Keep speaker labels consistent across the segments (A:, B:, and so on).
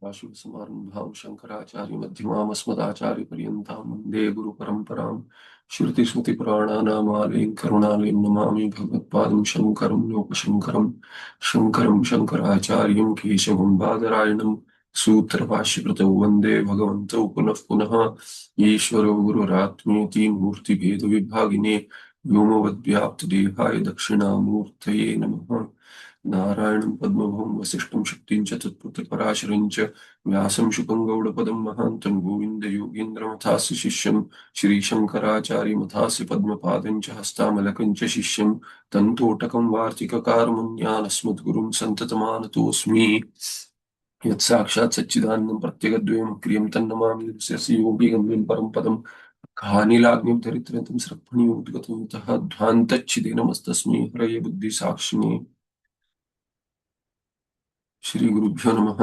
A: सदाशिवसमारम्भां शङ्कराचार्यमध्यमामस्मदाचार्यपर्यन्तां वन्दे गुरुपरम्परां श्रुतिस्मृतिपुराणानामालयं करुणालयं नमामि भगवत्पादं शङ्करं लोकशङ्करं शङ्करं शङ्कराचार्यं केशवं बादरायणं सूत्रभाष्यकृतौ वन्दे भगवन्तौ पुनः पुनः ईश्वरो गुरुरात्मेति मूर्तिभेदविभागिने व्योमवद्व्याप्तदेहाय दक्षिणामूर्तये नमः। नारायणं पद्मभुं वसिष्ठं शक्तिं च तत्पुत्रपराशरं च व्यासं शुकं गौडपदं महान्तं गोविन्दयोगीन्द्रमथास्य शिष्यं श्रीशङ्कराचार्यमथास्य पद्मपादं च हस्तामलकं च शिष्यं तन्तोटकं वार्तिककारमन्यानस्मद्गुरुं सन्ततमानतोऽस्मि। यत्साक्षात् सच्चिदानन्दं प्रत्यगद्वयं क्रियं तन्नमामि यस्य योगी गम्यं परं पदं खानिलाग्निं दरिद्रं स्रक्फणीमुद्गतं यतः ध्वान्तच्छिदेनमस्तस्मै हरये बुद्धिसाक्षिणे श्री गुरुभ्यो नमः।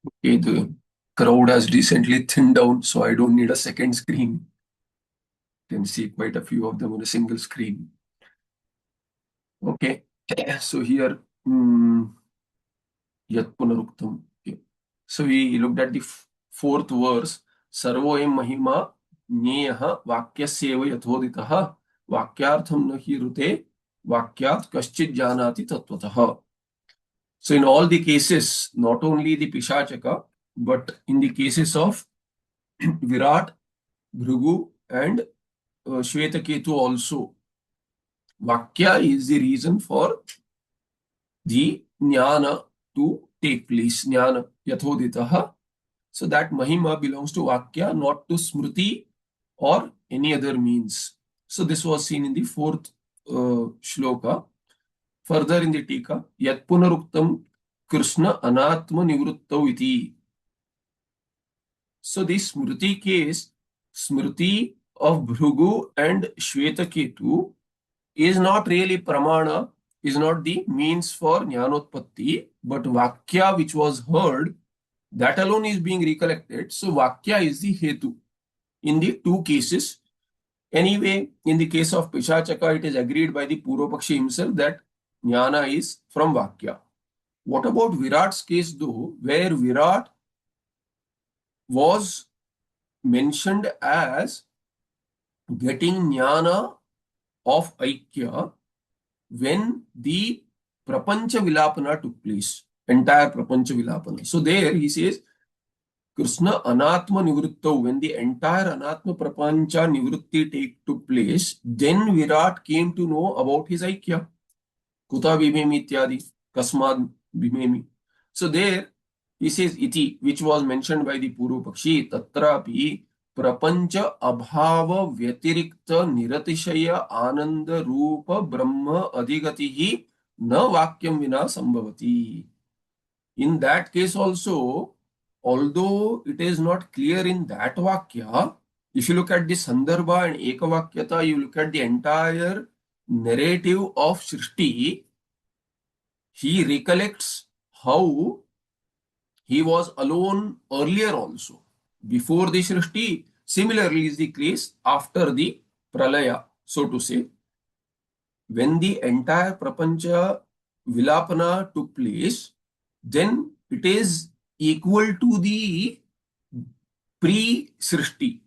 A: Okay, the crowd has recently thinned down, so I don't need a second screen. You can see quite a few of them on a single screen. Okay, so here, Yat Punaruktam. Okay. So we looked at the fourth verse. Sarvoyam Mahima Nyeyaha Vakyasyeva Yathoditaha Vakyartham Nahi Rute Vakyat Kaschit Janati Tattvataha. So in all the cases, not only the Pishachaka, but in the cases of Virat, Bhrigu and Shvetaketu also, Vakya is the reason for the Jnana to take place. Jnana Yathoditaha. So that Mahima belongs to Vakya, not to Smriti or any other means. So this was seen in the fourth shloka. Further in the Tika, Yat Punaruktam Krishna Anatma Nivruttau iti. So this Smriti case, Smriti of Bhrigu and Shvetaketu is not really Pramana, is not the means for Jnanotpatti, but Vakya which was heard, that alone is being recollected. So Vakya is the Hetu in the two cases. Anyway, in the case of Pishachaka, it is agreed by the Purvapakshi himself that Jnana is from Vakya. What about Virat's case though, where Virat was mentioned as getting Jnana of Aikya when the Prapancha Vilapana took place, entire Prapancha Vilapana. So there he says, Krishna Anatma Nivruttau, when the entire Anatma Prapancha Nivrutti took place, then Virat came to know about his Aikya. Kuta Vimemi Ityadi, Kasmad Vimemi. So there he says iti, which was mentioned by the Purvapakshi, tatrapi prapancha abhava vyatirikta niratishaya ananda rupa brahma adhigatihi na vakyam vina sambhavati. In that case also, although it is not clear in that vakya, if you look at the sandarbha and ekavakyata, you look at the entire narrative of Srishti, he recollects how he was alone earlier also. Before the Srishti, similarly is the case after the Pralaya, so to say. When the entire Prapancha Vilapana took place, then it is equal to the pre-Srishti.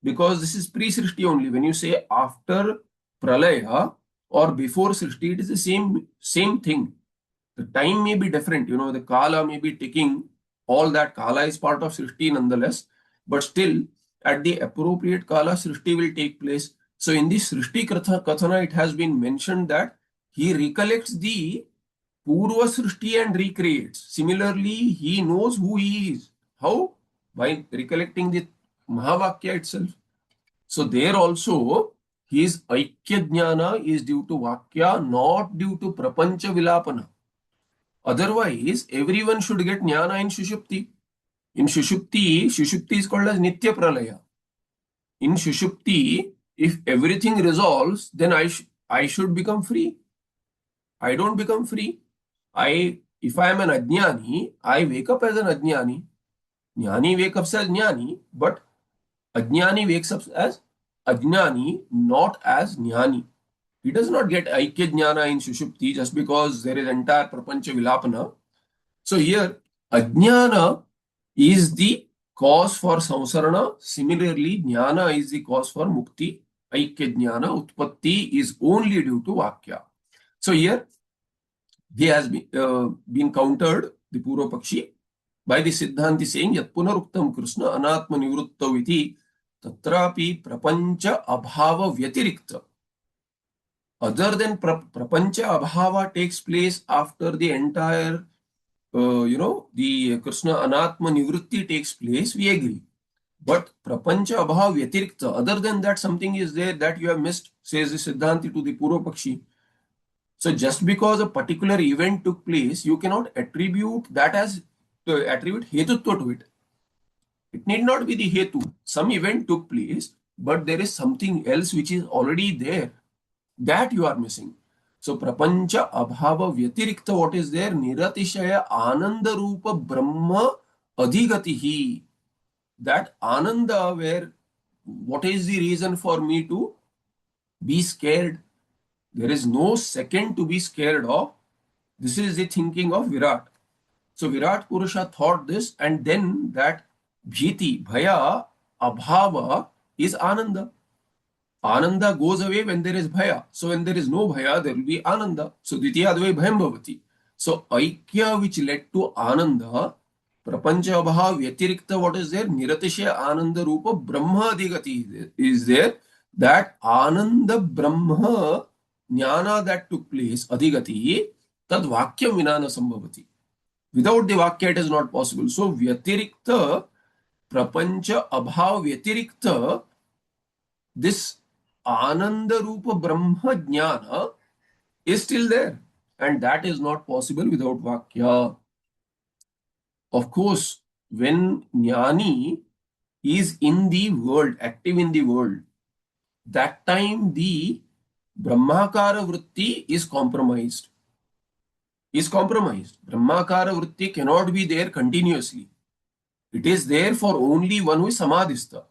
A: Because this is pre-Srishti only. When you say after Pralaya or before Srishti, it is the same thing. The time may be different, the Kala may be ticking, all that Kala is part of Srishti nonetheless, but still at the appropriate Kala, Srishti will take place. So in this Srishti Kathana, it has been mentioned that he recollects the Purva Srishti and recreates. Similarly, he knows who he is. How? By recollecting the Mahavakya itself. So there also, his Aikya Jnana is due to Vakya, not due to Prapancha Vilapana. Otherwise, everyone should get Jnana in Shushupti. In Shushupti is called as Nitya Pralaya. In Shushupti, if everything resolves, then I should become free. I don't become free. If I am an Ajnani, I wake up as an Ajnani. Jnani wakes up as Jnani, but Ajnani wakes up as ajnani, not as jnani. He does not get aikya jnana in Sushupti just because there is entire prapancha vilapana. So here, ajnana is the cause for samsarana. Similarly, jnana is the cause for mukti. Aikya jnana, utpatti is only due to vakya. So here, he has been countered, the Purva Pakshi, by the Siddhanti saying, Yat punaruktam Krishna anatma nivruttav iti tatrapi prapancha abhava vyatirikta. Other than prapancha abhava takes place after the entire, the Krishna anatma nivrutti takes place, we agree. But prapancha abhava vyatirikta, other than that, something is there that you have missed, says the Siddhanti to the Purva Pakshi. So just because a particular event took place, you cannot attribute that as attribute hetutva to it. It need not be the hetu. Some event took place, but there is something else which is already there that you are missing. So prapancha abhava vyatirikta, what is there? Niratishaya ananda rupa brahma adhigatihi. That ananda, where what is the reason for me to be scared? There is no second to be scared of. This is the thinking of Virat. So Virat Purusha thought this, and then that bhiti, bhaya, abhava is ananda. Ananda goes away when there is bhaya. So when there is no bhaya, there will be ananda. So ditya advai bhayam bhavati. So aikya which led to ananda, prapancha abhava vyatirikta, what is there? Niratishya ananda rupa brahma adhigati is there. That ananda brahma jnana that took place, adhigati, tad vakyam vinana sambhavati. Without the vakya, it is not possible. So vyatirikta, prapancha abhav vyatirikta, this ananda rupa brahma jnana is still there. And that is not possible without vakya. Of course, when jnani is in the world, active in the world, that time the brahmakara vritti is compromised. Brahmakara vritti cannot be there continuously. It is there for only one who is samadhista.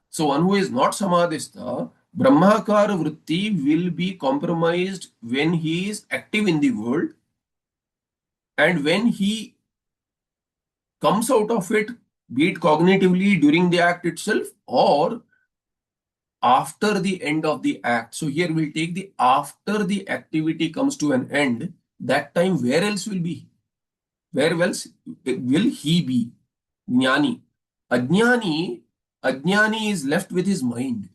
A: So one who is not samadhista, brahmakara vritti will be compromised when he is active in the world, and when he comes out of it, be it cognitively during the act itself or after the end of the act. So here we'll take the after the activity comes to an end, that time where else will be? Where else will he be? Jnani. Ajnani is left with his mind.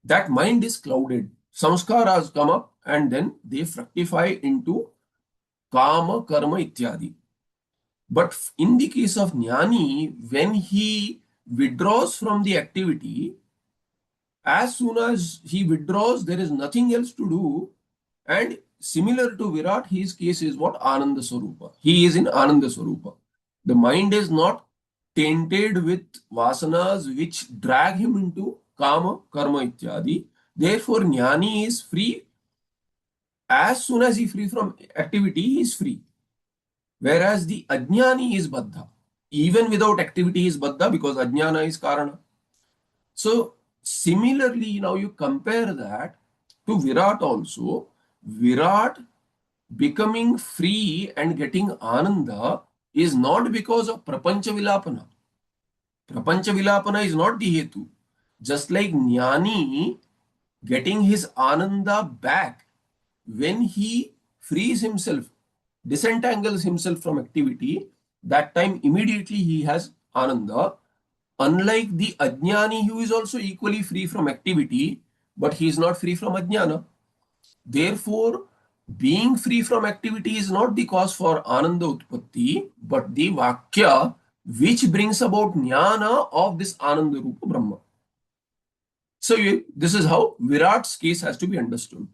A: That mind is clouded. Samskaras come up and then they fructify into kama, karma, ityadi. But in the case of jnani, when he withdraws from the activity, as soon as he withdraws, there is nothing else to do. And similar to Virat, his case is what? Ananda Swarupa. He is in Ananda Swarupa. The mind is not tainted with vasanas which drag him into kama, karma, ityadi. Therefore, jnani is free. As soon as he is free from activity, he is free. Whereas the ajnani is baddha. Even without activity, he is baddha because ajnana is karana. So, similarly, now you compare that to Virat also. Virat becoming free and getting ananda is not because of prapancha vilapana. Prapancha vilapana is not the hetu. Just like jnani getting his ananda back when he frees himself, disentangles himself from activity, that time immediately he has ananda. Unlike the ajnani who is also equally free from activity, but he is not free from ajnana. Therefore, being free from activity is not the cause for ananda utpatti, but the vakya which brings about jnana of this ananda rupa brahma. So this is how Virat's case has to be understood.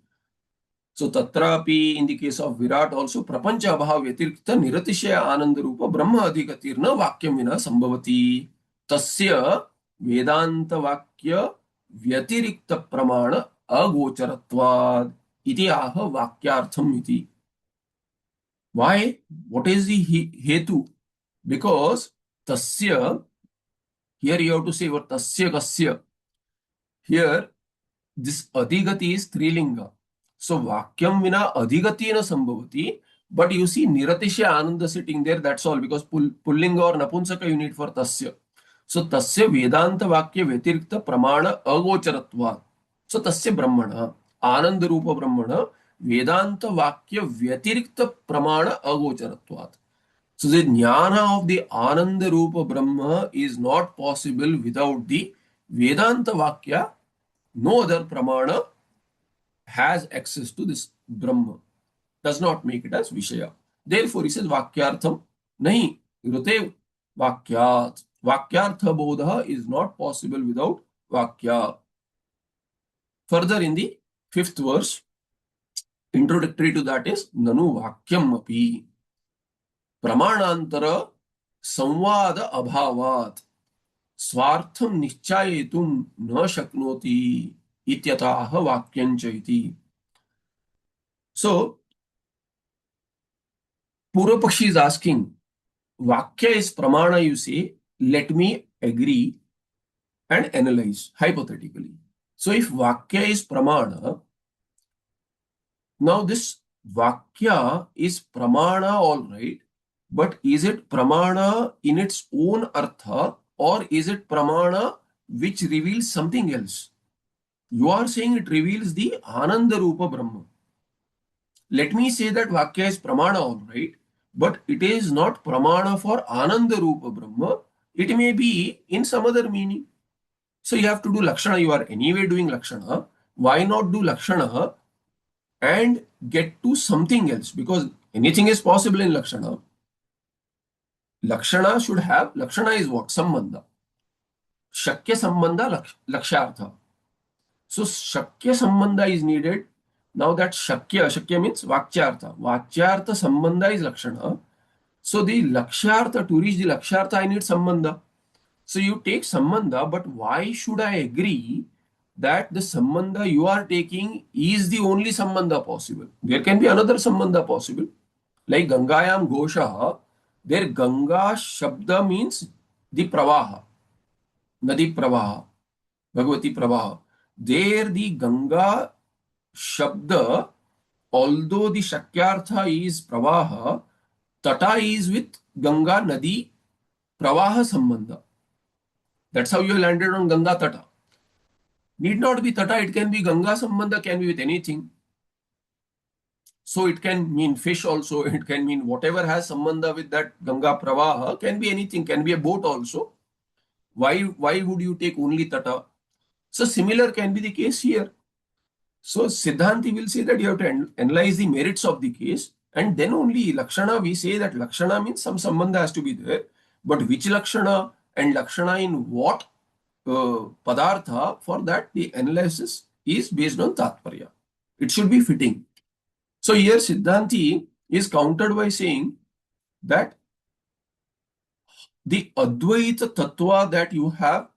A: So tatrapi, in the case of Virat also, prapancha abhava vyatirikta niratishaya ananda rupa brahma adhikatirna vakyam vina sambhavati. Tasya vedanta vakya vyatirikta pramana agocharatvad iti aha vakyartham iti. Why? What is the hetu? Because tasya, here you have to say what tasya kasya. Here, this adhigati is strilinga. So vakyam vina adhigati na sambhavati. But you see niratisya ananda sitting there, that's all, because pullinga or napunsaka you need for tasya. So tasya vedanta vakya व्यतिरिक्त pramana agocharatva. So tasya brahmana ananda rupa brahmana vedanta vakya व्यतिरिक्त pramana agocharatva. So the jnana of the Ananda Rupa Brahma is not possible without the Vedanta Vakya. No other Pramana has access to this Brahma. Does not make it as Vishaya. Therefore, he says Vakyartham Nahi Rute Vakyat. Vakyartha Bodha is not possible without Vakya. Further in the fifth verse, introductory to that is Nanu Vakyam Api. प्रमाणांतर संवाद अभावात् स्वार्थं निश्चयितुं न शक्नोति इत्यतः वाक्यञ्च इति. So Purvapakshi is asking, Vakya is pramana, you say, let me agree and analyze hypothetically. So if Vakya is pramana, now this Vakya is pramana, all right, but is it pramana in its own artha or is it pramana which reveals something else? You are saying it reveals the Ananda Rupa Brahma. Let me say that Vakya is pramana, all right, but it is not pramana for Ananda Rupa Brahma. It may be in some other meaning. So you have to do Lakshana. You are anyway doing Lakshana. Why not do Lakshana and get to something else? Because anything is possible in Lakshana. Lakshana should have, Lakshana is what? Sambandha. Shakya Sambandha Lakshartha. So Shakya Sambandha is needed. Now that Shakya means Vakyartha. Vakyartha Sambandha is Lakshana. So the Lakshartha, to reach the Lakshartha, I need Sambandha. So you take Sambandha, but why should I agree that the Sambandha you are taking is the only Sambandha possible? There can be another Sambandha possible. Like Gangayam Gosha, there Ganga Shabda means the Pravaha, Nadi Pravaha, Bhagavati Pravaha. There the Ganga Shabda, although the Shakyartha is Pravaha, Tata is with Ganga Nadi Pravaha Sambandha. That's how you landed on Ganga Tata. Need not be Tata, it can be Ganga Sambandha, can be with anything. So it can mean fish also, it can mean whatever has sambandha with that Ganga Pravaha, can be anything, can be a boat also. Why would you take only Tata? So similar can be the case here. So Siddhanti will say that you have to analyze the merits of the case, and then only Lakshana, we say that Lakshana means some sambandha has to be there, but which Lakshana and Lakshana in what Padartha, for that the analysis is based on Tatparya. It should be fitting. So here Siddhanti is countered by saying that the Advaita Tattva that you have,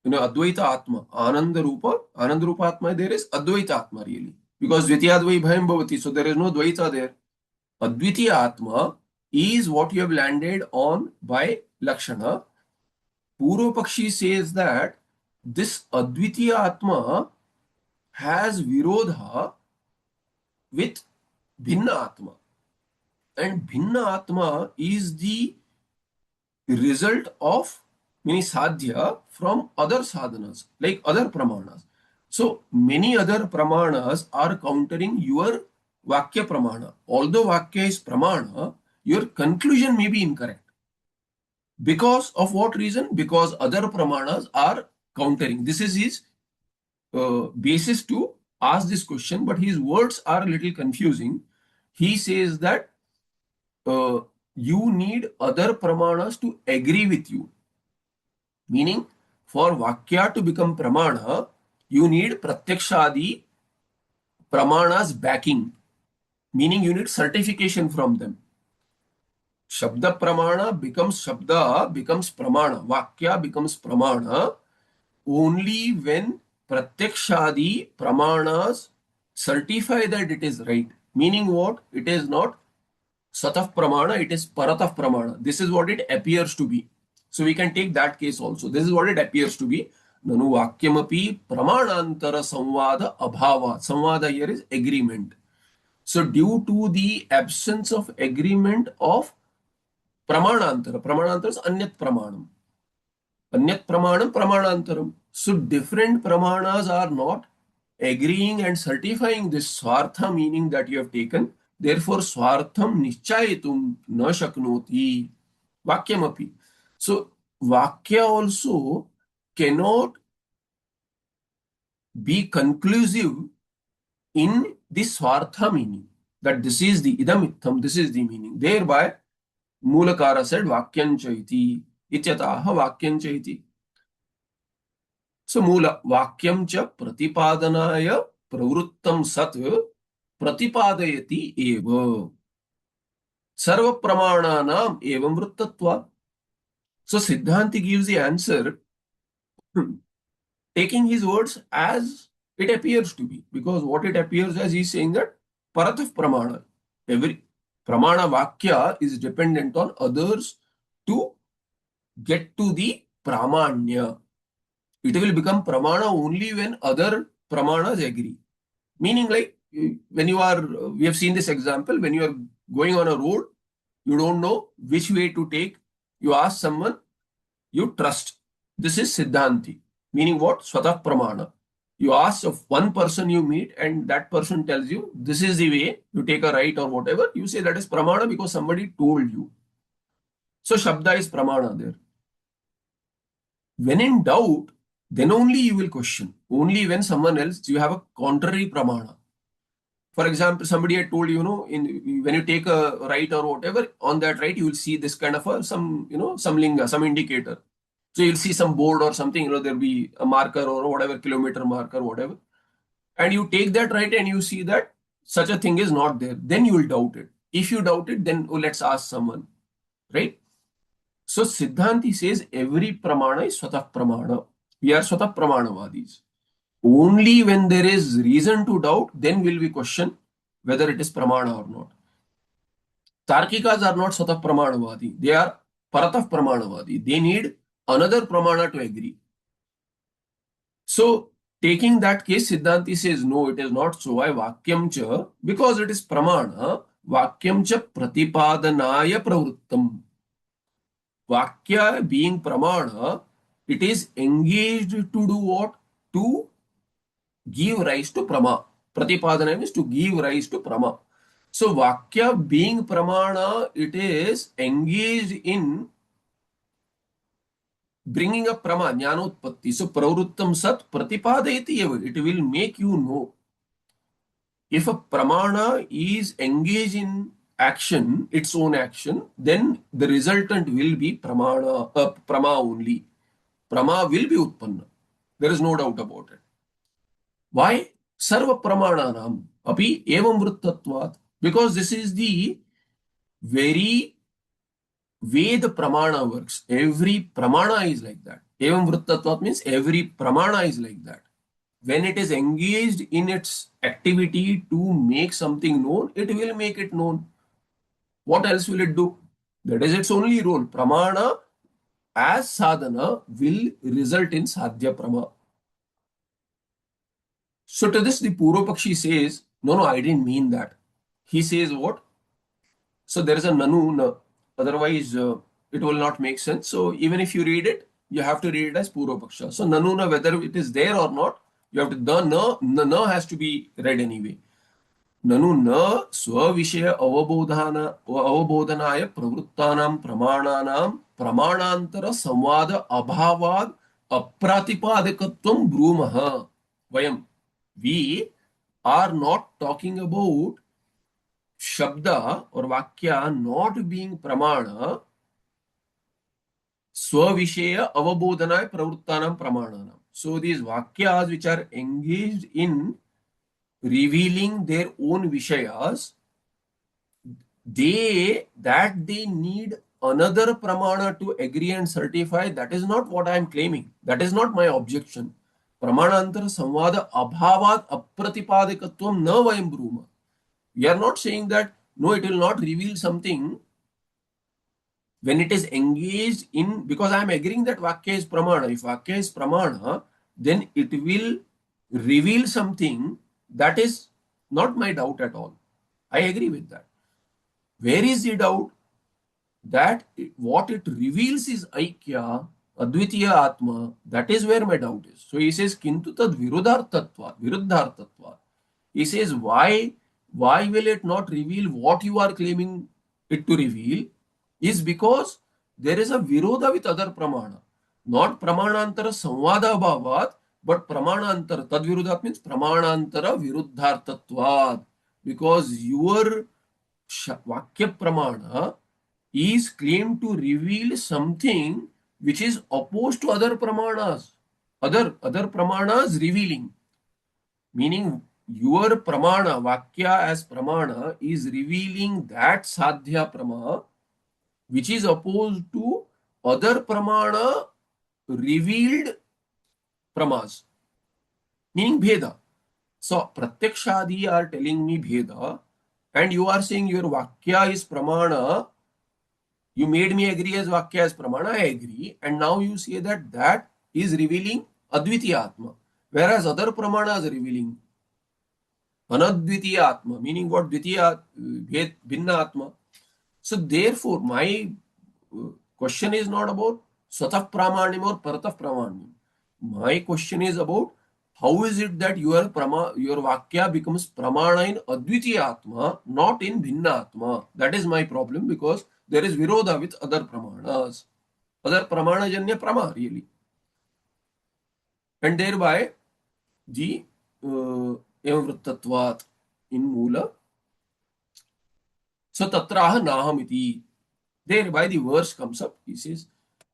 A: Advaita Atma, Ananda Rupa Atma, there is Advaita Atma really. Because Dvitiyadvai Bhayam Bhavati, so there is no Dvaita there. Advitiya Atma is what you have landed on by Lakshana. Purvapakshi says that this Advitiya Atma has Virodha with Bhinna Atma. And Bhinna Atma is the result of many sadhya from other sadhanas, like other pramanas. So many other pramanas are countering your Vakya pramana. Although Vakya is pramana, your conclusion may be incorrect. Because of what reason? Because other pramanas are countering. This is his basis to ask this question, but his words are a little confusing. He says that you need other pramanas to agree with you. Meaning, for Vakya to become pramana, you need pratyakshadi pramanas backing. Meaning, you need certification from them. Shabda pramana becomes pramana. Vakya becomes pramana only when pratyakshadi pramanas certify that it is right. Meaning what? It is not Sataf Pramana, it is Parataf Pramana. This is what it appears to be. So we can take that case also. This is what it appears to be. Nanu vakyamapi pramanantara samvada abhava. Samvada here is agreement. So due to the absence of agreement of pramanantara, pramanantara is anyat pramanam. Anyat pramanam pramanantaram. So different pramanas are not agreeing and certifying this swartha meaning that you have taken. Therefore, swartham nichayetum na shaknoti. Vakyamapi. So, Vakya also cannot be conclusive in the Swartha meaning. That this is the idam this is the meaning. Thereby, Mulakara said Vakyanchaiti. Ityataha Vakyanchaiti. So, Mula Vakyamcha Pratipadanaya Pravrittam Sat Pratipadayati Eva. Sarva Pramananam Evam Vrittatva. So, Siddhanti gives the answer taking his words as it appears to be, because what it appears as, he's saying that parataf pramana, every pramana vakya is dependent on others to get to the pramanya. It will become pramana only when other pramanas agree. Meaning, like when you are, we have seen this example, when you are going on a road, you don't know which way to take, you ask someone, you trust. This is Siddhanti. Meaning what? Swatah Pramana. You ask of one person you meet and that person tells you, this is the way, you take a right or whatever, you say that is Pramana because somebody told you. So Shabda is Pramana there. When in doubt, then only you will question. Only when someone else, you have a contrary Pramana. For example, somebody had told you, when you take a right or whatever, on that right, you will see this kind of some linga, some indicator. So you'll see some board or something, there'll be a marker or whatever, kilometer marker, whatever. And you take that right and you see that such a thing is not there. Then you will doubt it. If you doubt it, then let's ask someone, right? So Siddhanti says every pramana is swatah pramana. We are swatah pramanavadis. Only when there is reason to doubt, then will we question whether it is pramana or not. Tarkikas are not swatah pramanavadi. They are paratah pramanavadi. They need another pramana to agree. So, taking that case, Siddhanti says, no, it is not so. Why Vakyam cha? Because it is pramana. Vakyam cha pratipadanaya pravrittam. Vakya being pramana, it is engaged to do what? To give rise to prama. Pratipadana means to give rise to prama. So, Vakya being pramana, it is engaged in bringing up prama, jnanotpatti. So, pravrittam sat pratipadayati eva. It will make you know. If a pramana is engaged in action, its own action, then the resultant will be prama only. Prama will be utpanna. There is no doubt about it. Why? Sarva pramananam api evam vrittatvat. Because this is the very way the pramana works. Every pramana is like that. Evam vrittatvat means every pramana is like that. When it is engaged in its activity to make something known, it will make it known. What else will it do? That is its only role. Pramana as sadhana will result in sadhya prama. So to this, the Purva Pakshi says, no, I didn't mean that. He says what? So there is a nanu, na. Otherwise it will not make sense. So even if you read it, you have to read it as Purva Paksha. So nanu, na, whether it is there or not, you have to, the na has to be read anyway. Nanu na swavishaya avabodhanaya pravrittanam pramananam pramanantara samvada abhavad apratipadikatvam brumaha. Vayam. We are not talking about Shabda or Vakya not being Pramana, Swavishaya Avabodhanaya Pravrittanam Pramananam. So these Vakyas which are engaged in revealing their own Vishayas, they need another Pramana to agree and certify. That is not what I am claiming. That is not my objection. Pramanantara samvada abhavat apratipadikatvam na vayam bruma. We are not saying that, no, it will not reveal something when it is engaged in, because I am agreeing that Vakya is Pramana. If Vakya is Pramana, then it will reveal something that is not my doubt at all. I agree with that. Where is the doubt? That what it reveals is Aikya, Advitiya Atma. That is where my doubt is. So he says, Kintu tad viruddhartatva. He says, why will it not reveal what you are claiming it to reveal? Is because there is a virodha with other pramana. Not pramanantara samvada bhavat, but pramanantara. Tad viruddhat means pramanantara viruddhartatvad. Because your vakya pramana is claimed to reveal something which is opposed to other pramanas. Other pramanas revealing. Meaning your pramana, vakya as pramana, is revealing that sadhya prama which is opposed to other pramana revealed pramas. Meaning bheda. So pratyakshadi are telling me bheda, and you are saying your vakya is pramana. You made me agree as vakya as pramana, I agree. And now you say that that is revealing advitiya atma. Whereas other pramana is revealing anadvitiya atma, meaning what? Dvitiya, bhinna atma. So therefore, my question is not about sataf pramanyam or parataf pramanyam. My question is about how is it that your vakya becomes pramana in advitiya atma, not in bhinna atma. That is my problem, because there is virodha with other pramanas. Other pramana janya prama, really. And thereby the evavrittatvat in mula. So tatraha nahamiti. Thereby the verse comes up. He says,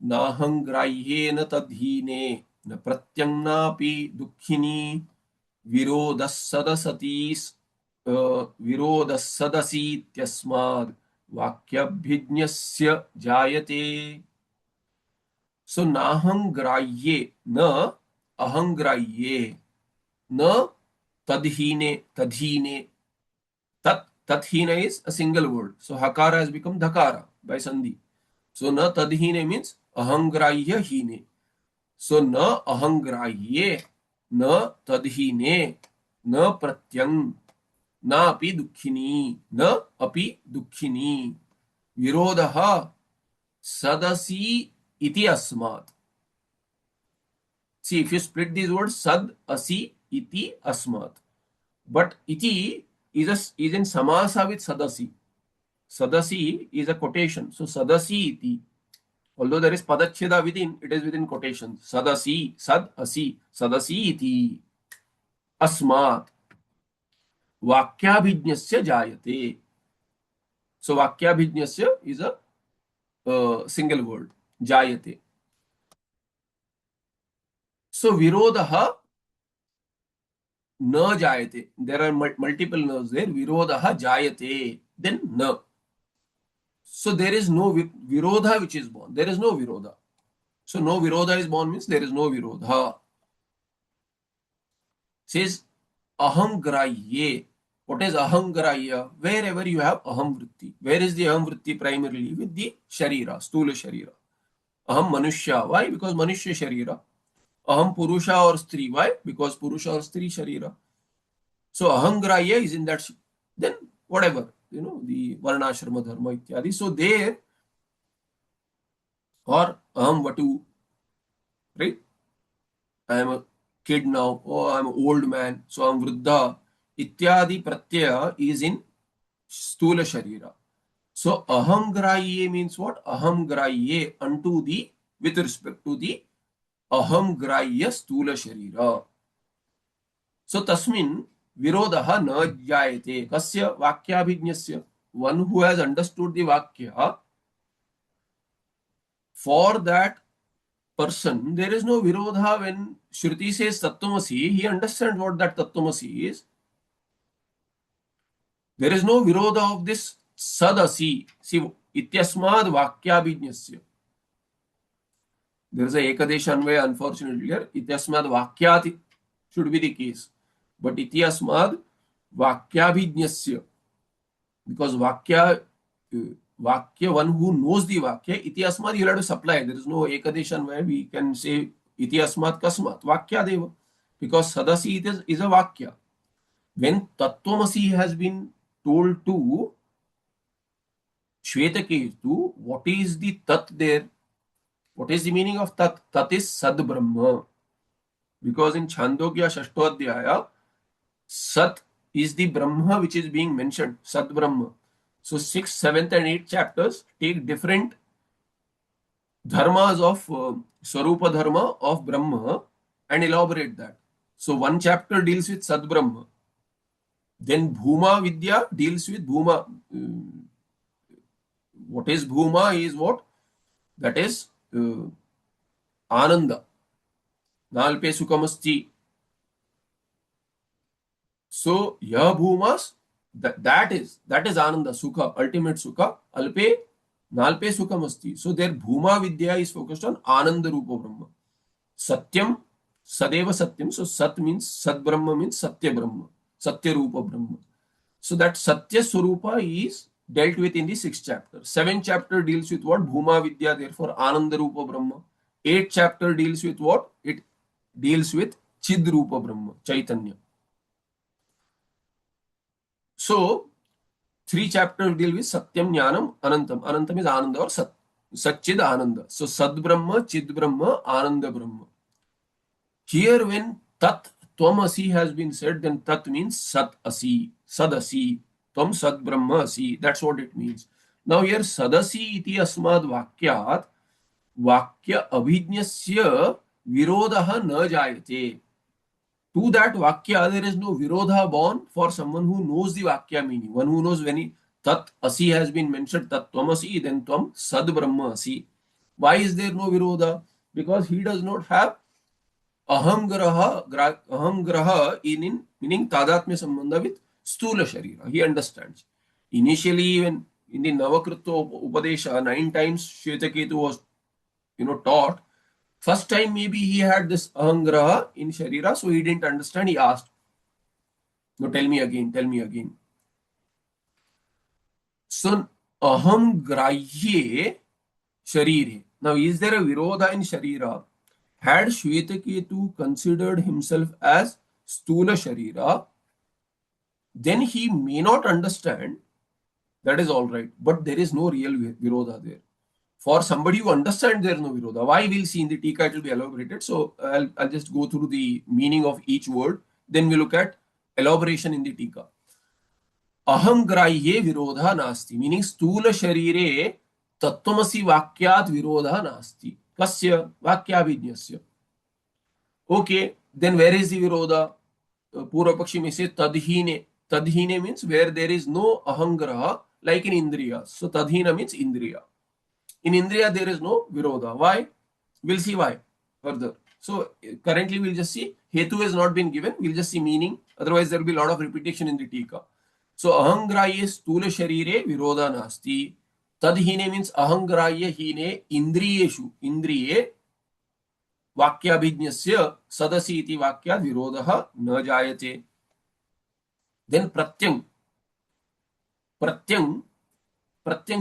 A: Nahang grahyena tadhine na pratyangnapi dukkhini virodas sadasatis virodas sadasityasmad vakyabhijñasya jayate. So nahang grahye na ahang grahye na tadhine. Tathina is a single word. So hakara has become dhakara by sandhi. So na tadhine means ahangrahya hine. So na ahangrahye, na tadhine, na pratyang, na api dukkhini, na api dukkhini. Virodaha sadasi iti asmat. See, if you split these words, sad, asi, iti, asmat. But iti is in samasa with sadasi. Sadasi is a quotation. So sadasi iti. Although there is padacheda within, it is within quotation. Sadasi, sad, asi, sadasi iti. Asmat. Vakyabhijñasya jayate. So vakyabhijñasya is a single word. Jayate. So virodaha na jayate. There are multiple nas there. Virodaha jayate. Then na. So there is no virodha which is born. There is no virodha. So no virodha is born means there is no virodha. Says aham grahye. What is aham grahya? Wherever you have aham vritti. Where is the aham vritti primarily? With the sharira, stula sharira. Aham manushya. Why? Because manushya sharira. Aham purusha or stri. Why? Because purusha or stri sharira. So aham grahya is in that. Then whatever, the varnashrama dharma ityadi. So there, or aham vatu, right? I am a kid now, or I am an old man, so I am vruddha. Ityadi pratyaya is in stula sharira. So aham grahye means what? Aham grahye unto the, with respect to the aham grahya stula sharira. So tasmin virodaha na jayate. Kasya vakyabhijñasya. One who has understood the vakya, for that person, there is no virodha. When Shruti says Tattvamasi, he understands what that Tattvamasi is. There is no virodha of this sadasi. See, ityasmad vakyabhijñasya. There is a ekadesha anvaya, unfortunately here. Ityasmad vakyati should be the case. But ityasmad vakyabhijñasya. Because vakya, one who knows the vakya, ityasmad, you have to supply. There is no ekadesha anvaya. We can say iti asmat kasmat vakyadeva, because sadasi is a vakya. When Tattvamasi has been told to Shvetaketu, what is the Tat there? What is the meaning of Tat? Tat is Sad Brahma. Because in Chandogya Shashtodhyaya, Sat is the Brahma which is being mentioned, Sad Brahma. So 6th, 7th, and 8th chapters take different dharmas of Swarupa Dharma of Brahma and elaborate that. So one chapter deals with Sad Brahma. Then Bhuma Vidya deals with Bhuma. What is Bhuma is what? That is Ananda. Nalpe Sukhamasti. So Yah Bhumas, that is Ananda, Sukha, ultimate Sukha. Alpe Nalpe Sukhamasti. So their Bhuma Vidya is focused on Ananda Rupa Brahma. Satyam, Sadeva Satyam. So Sat means Sad Brahma means Satya Brahma, Satya Rupa Brahma. So that Satya Swarupa is dealt with in the 6th chapter. 7th chapter deals with what? Bhuma Vidya, therefore Ananda Rupa Brahma. 8th chapter deals with what? It deals with Chid Rupa Brahma, Chaitanya. So 3 chapters deal with Satyam, Jnanam, Anantam. Anantam is Ananda or Sat. Satchid Ananda. So Sad Brahma, Chid Brahma, Ananda Brahma. Here when Tat Tvamasi has been said, then Tat means Sat Asi, Sadasi, Tvam Sad Brahma Asi. That's what it means. Now here Sadasi iti asmad vakyat vakya abhijnasya virodaha na jayate. To that vakya, there is no virodha born for someone who knows the vakya meaning. One who knows when he, Tat Asi has been mentioned, Tat Tvamasi, then Tvam Sad Brahma Asi. Why is there no virodha? Because he does not have aham graha in meaning tadatmya sambandha with stula sharira. He understands. Initially, when in the Navakritya Upadesha, 9 times Shvetaketu was taught. First time maybe he had this ahangraha in Sharira, so he didn't understand. He asked, no, tell me again, tell me again. So, aham grahye sharire. Now, is there a virodha in Sharira? Had Shvetaketu considered himself as stula Sharira, then he may not understand. That is all right. But there is no real virodha there. For somebody who understands, there is no virodha. Why? We'll see in the Tika, it will be elaborated. So I'll just go through the meaning of each word. Then we look at elaboration in the Tika. Aham grahye virodha nasti. Meaning stula sharire tattvamasi vakyat virodha nasti. Kasya vakyabhijnasya. Okay, then where is the virodha? Purva Pakshi may say tadhine. Tadhine means where there is no ahangraha, like in Indriya. So tadhina means Indriya. In Indriya, there is no virodha. Why? We'll see why further. So currently, we'll just see Hetu has not been given. We'll just see meaning. Otherwise, there will be a lot of repetition in the Tika. So ahangrahye stula sharire virodha nasti. Tadhine means ahangrahye hine indriyeshu. Indriye vakyabhijnasya sadasi iti vakyat virodha na jayate. Then pratyang. Pratyang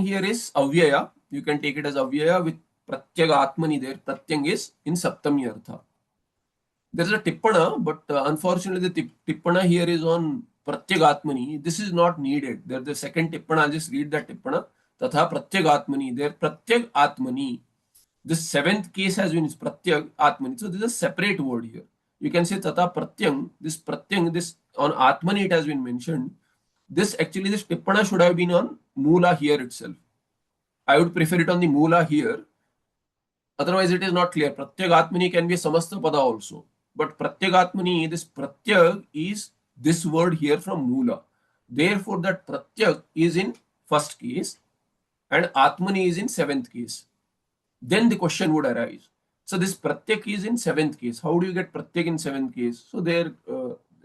A: here is avyaya. You can take it as avyaya with pratyag atmani there. Pratyang is in saptami artha. There is a tippana, but unfortunately the tippana here is on pratyag atmani. This is not needed. There the second tippana, I'll just read that tippana. Tatha pratyag atmani. There pratyag atmani. This 7th case has been pratyag atmani. So this is a separate word here. You can say tatha pratyang. This pratyang, this on atmani it has been mentioned. This tippana should have been on mula here itself. I would prefer it on the mula here. Otherwise, it is not clear. Pratyag atmani can be a samasta pada also. But pratyag atmani, this pratyag is this word here from mula. Therefore, that pratyag is in first case and atmani is in 7th case. Then the question would arise. So this pratyag is in 7th case. How do you get pratyag in 7th case? So there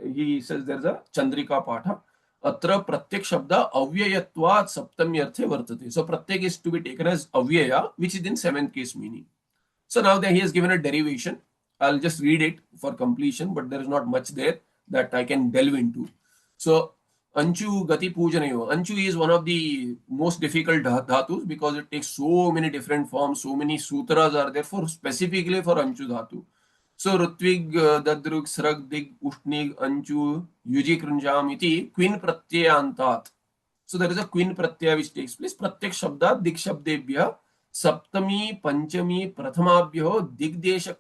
A: he says there is a Chandrika Patha. Atra pratyag shabda avyayatvat saptamyarthe vartate. So pratyag is to be taken as avyaya, which is in 7th case meaning. So now that he has given a derivation, I'll just read it for completion, but there is not much there that I can delve into. So Anchu Gati Pujanayo. Anchu is one of the most difficult dhatus because it takes so many different forms, so many sutras are there for specifically for Anchu dhatu. So Rutvig, Dadrug, Srag, Dig, Ushnig, Anchu, Yuji, Krunjam iti Queen Pratyayantat. So there is a Queen Pratyaya which takes place. Pratyak Shabda, Dig Shabdebhya, Saptami, Panchami, Prathamabhyo, Digdesha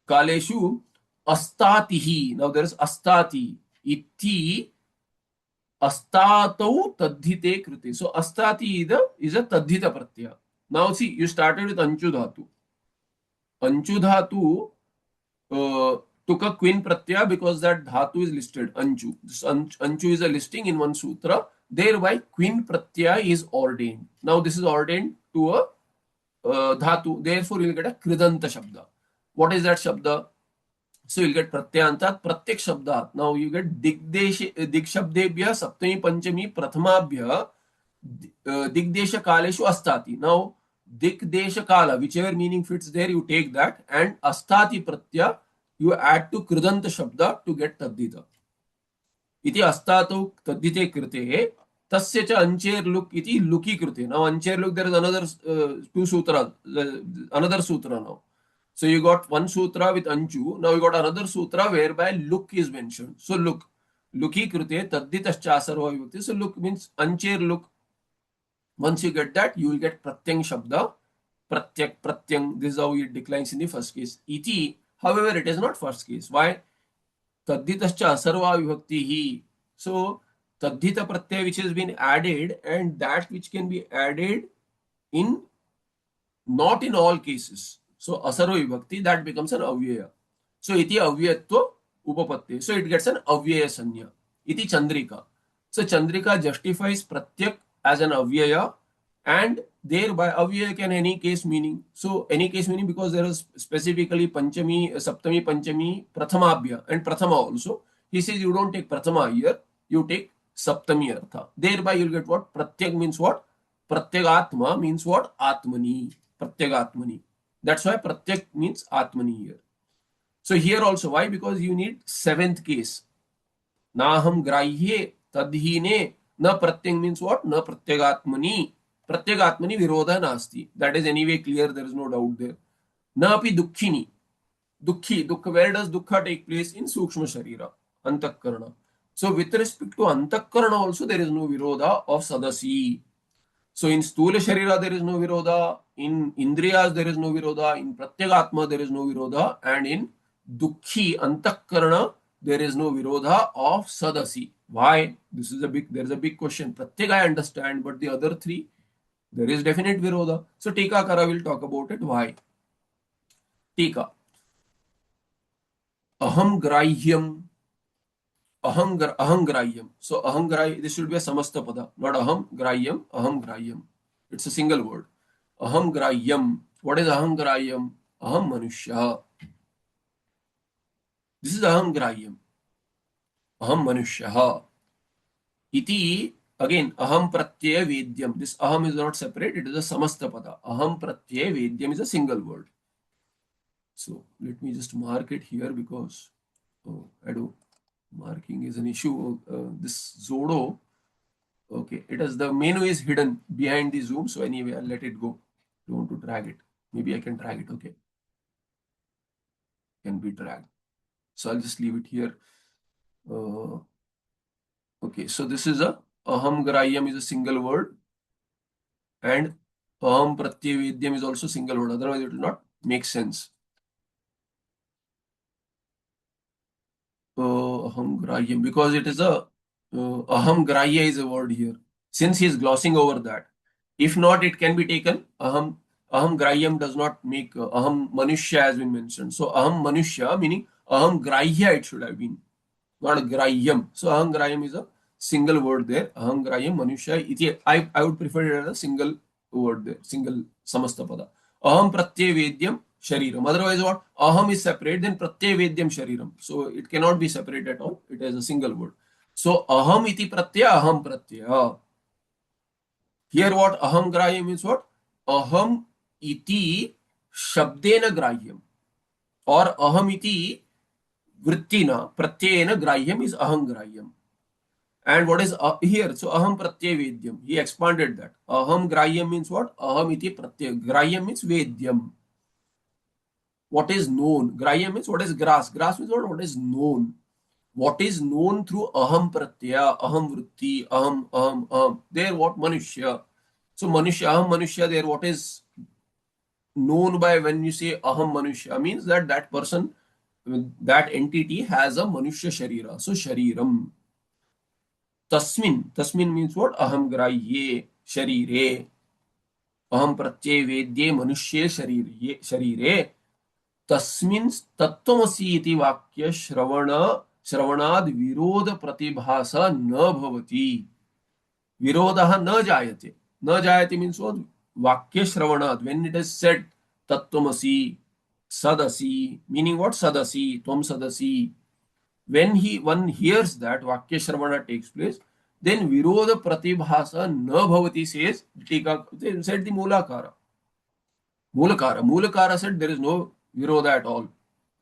A: Kaleshu, Astatihi. Now there is Astati. Iti Astatau Tadhite Krute. So Astati is a Tadhita Pratyaya. Now see, you started with Anchu Dhatu. Anchu Dhatu took a Queen Pratyaya because that Dhatu is listed, Anchu. This Anchu is a listing in one sutra. Thereby, Queen Pratyaya is ordained. Now, this is ordained to a Dhatu. Therefore, you'll get a Kridanta Shabda. What is that Shabda? So, you'll get Pratyantat, Pratyak Shabdat. Now, you get Dikshabdebhya, Saptami, Panchami, Prathamabhya, Digdesha Kaleshu Astati. Now, Dikdesha Kala, whichever meaning fits there, you take that, and Astati Pratya, you add to Kridanta Shabda to get Taddita. Iti Astatau Taddite Krite, Tasya cha Ancher Luk iti Luki Krite. Now, Ancher Luk, there is another two sutra, another sutra now. So, you got one sutra with Anchu, now you got another sutra whereby Luk is mentioned. So, Luk, Luki Krite, Tadditascha Asarva Vibhakti. So, Luk means Ancher Luk. Once you get that, you will get Pratyang Shabda. Pratyak, Pratyang. This is how it declines in the first case. Iti, however, it is not first case. Why? Tadditascha Asarva Vibhakti. So, Taddhita Pratyaya which has been added and that which can be added in not in all cases. So, Asarva Vibhakti, that becomes an Avyaya. So, iti Avyayatva Upapatte. So, it gets an Avyaya Sanya. Iti Chandrika. So, Chandrika justifies Pratyak as an Avyaya and thereby Avyaya can any case meaning. So, any case meaning because there is specifically Panchami, Saptami, Panchami, Prathamabhya and Prathama also. He says you don't take Prathama here, you take Saptami Artha. Thereby you will get what? Pratyak means what? Pratyagatma means what? Atmani. Pratyagatmani. That's why Pratyak means Atmani here. So, here also why? Because you need seventh case. Naham grahye tadhine. Na pratyang means what? Na pratyagatmani. Pratyagatmani virodha nasti. That is anyway clear, there is no doubt there. Na api dukkhini. Dukhi. Dukkha. Where does dukkha take place? In Sukshma Sharira. Antakarana. So with respect to Antakarana also there is no virodha of Sadasi. So in Stula Sharira there is no virodha. In Indriyas there is no virodha. In Pratyagatma there is no virodha. And in Dukhi Antakarana there is no virodha of Sadasi. Why? There is a big question. Pratyek I understand, but the other three, there is definite virodha. So Tikakara will talk about it. Why? Tika. Aham grahyam. Aham grahyam. So aham grahyam, this should be a samasta pada, not aham grahyam, aham grahyam. It's a single word. Aham grahyam. What is aham grahyam? Aham manushya. This is aham grahyam. Aham manushya. Iti, again, aham pratyaya vedyam. This aham is not separate, it is a samasta pada. Aham pratyaya vedyam is a single word. So, let me just mark it here because marking is an issue. This Zodo, okay, the menu is hidden behind the zoom. So, anyway, I'll let it go. Don't want to drag it. Maybe I can drag it, okay. Can be dragged. So, I'll just leave it here. Okay, so this is aham grahyam is a single word and aham pratyavedyam is also single word. Otherwise, it will not make sense. Aham grahyam, because it is aham grahya is a word here. Since he is glossing over that. If not, it can be taken aham grahyam does not make aham manushya has been mentioned. So aham manushya meaning aham grahya it should have been. Not grahyam. So aham grahyam is a single word there. Aham grahyam manushya iti. I would prefer it as a single word there. Single samasta pada. Aham pratyavedyam shariram. Otherwise what? Aham is separate, then pratyavedyam shariram. So it cannot be separate at all. It is a single word. So aham iti pratyaya, aham pratyaya. Here what? Aham grahyam means what? Aham iti shabdena grahyam. Or aham iti vrittina pratyena grahyam is aham grahyam. And what is here? So aham pratyavedyam. He expanded that. Aham grahyam means what? Aham iti pratyaya. Grahyam means vedyam. what is known. Grahya means what is grass. Grass means what is known. What is known through aham pratyaya, aham vritti, aham. There what manushya. So manushya, aham manushya, there what is known by when you say aham manushya means that that person, that entity has a manushya sharira. So shariram. Tasmin means what? Aham grahye sharire. Aham pratyay vedye manushye sharire. तस्मिन् तत्त्वमसि इति वाक्य श्रवणाद विरोध प्रतिभास न भवति. विरोधः न जायते. न जायते मीन्स what? वाक्य श्रवणाद, when it is said तत्त्वमसि, sadasi, meaning what? Sadasi, tvam sadasi. When one hears that vakya shravana takes place, then virodha pratibhasa na bhavati says, said the Mulakara. Mulakara said there is no virodha at all.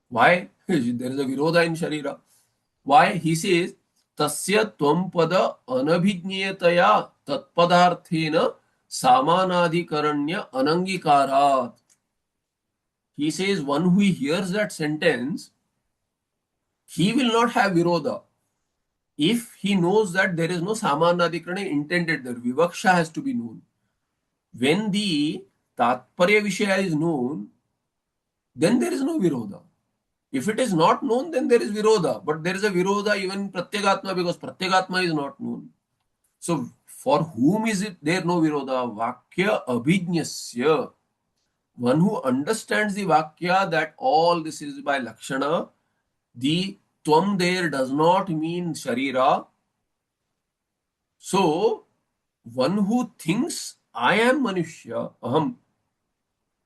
A: Why? There is a virodha in Sharira. Why? He says, Tasya tvam pada anabhijnayataya tatpadarthena samanadhikaranya anangikarat. He says, one who hears that sentence, he will not have virodha if he knows that there is no samanadhikarana intended there. Vivaksha has to be known. When the tatparya vishaya is known, then there is no virodha. If it is not known, then there is virodha. But there is a virodha even in pratyagatma because pratyagatma is not known. So for whom is it there no virodha? Vakya abhijnasya. One who understands the vakya that all this is by lakshana, the tvam there does not mean sharira. So one who thinks I am manushya, aham,